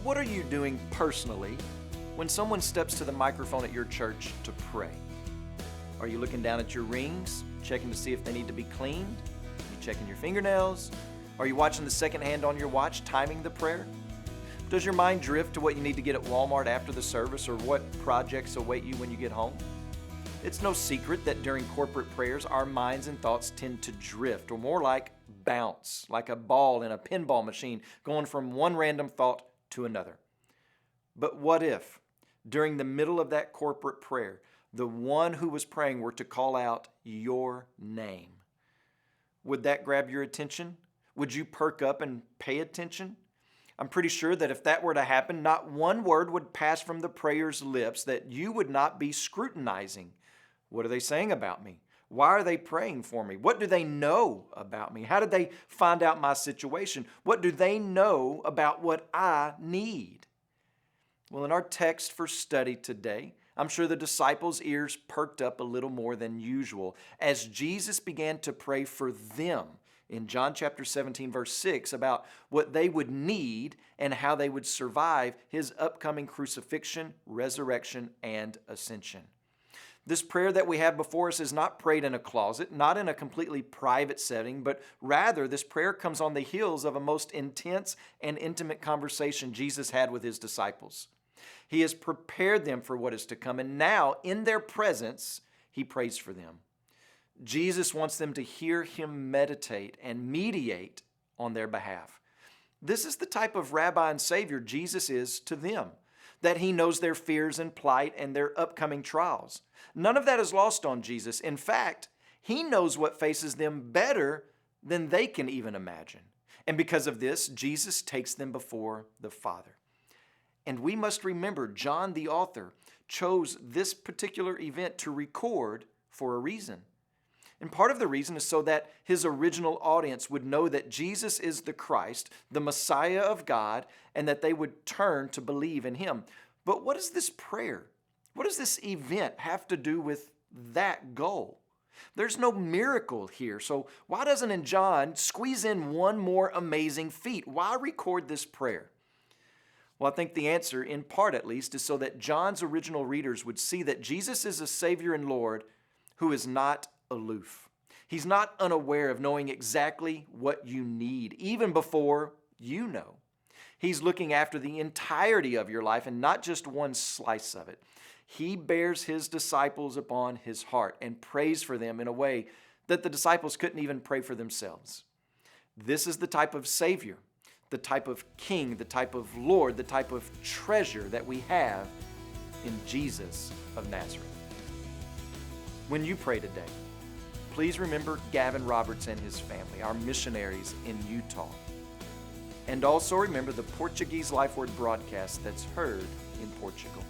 What are you doing personally when someone steps to the microphone at your church to pray? Are you looking down at your rings, checking to see if they need to be cleaned? Are you checking your fingernails? Are you watching the second hand on your watch, timing the prayer? Does your mind drift to what you need to get at Walmart after the service or what projects await you when you get home? It's no secret that during corporate prayers, our minds and thoughts tend to drift, or more like bounce, like a ball in a pinball machine, going from one random thought to another. But what if, during the middle of that corporate prayer, the one who was praying were to call out your name? Would that grab your attention? Would you perk up and pay attention? I'm pretty sure that if that were to happen, not one word would pass from the prayer's lips that you would not be scrutinizing. What are they saying about me? Why are they praying for me? What do they know about me? How did they find out my situation? What do they know about what I need? Well, in our text for study today, I'm sure the disciples' ears perked up a little more than usual as Jesus began to pray for them in John chapter 17, verse 6, about what they would need and how they would survive his upcoming crucifixion, resurrection, and ascension. This prayer that we have before us is not prayed in a closet, not in a completely private setting, but rather this prayer comes on the heels of a most intense and intimate conversation Jesus had with his disciples. He has prepared them for what is to come, and now in their presence, he prays for them. Jesus wants them to hear him meditate and mediate on their behalf. This is the type of rabbi and savior Jesus is to them, that he knows their fears and plight and their upcoming trials. None of that is lost on Jesus. In fact, he knows what faces them better than they can even imagine. And because of this, Jesus takes them before the Father. And we must remember, John, the author, chose this particular event to record for a reason. And part of the reason is so that his original audience would know that Jesus is the Christ, the Messiah of God, and that they would turn to believe in him. But what is this prayer? What does this event have to do with that goal? There's no miracle here, so why doesn't John squeeze in one more amazing feat? Why record this prayer? Well, I think the answer, in part at least, is so that John's original readers would see that Jesus is a Savior and Lord who is not aloof. He's not unaware of knowing exactly what you need, even before you know. He's looking after the entirety of your life and not just one slice of it. He bears his disciples upon his heart and prays for them in a way that the disciples couldn't even pray for themselves. This is the type of Savior, the type of King, the type of Lord, the type of treasure that we have in Jesus of Nazareth. When you pray today, please remember Gavin Roberts and his family, our missionaries in Utah. And also remember the Portuguese Lifeword broadcast that's heard in Portugal.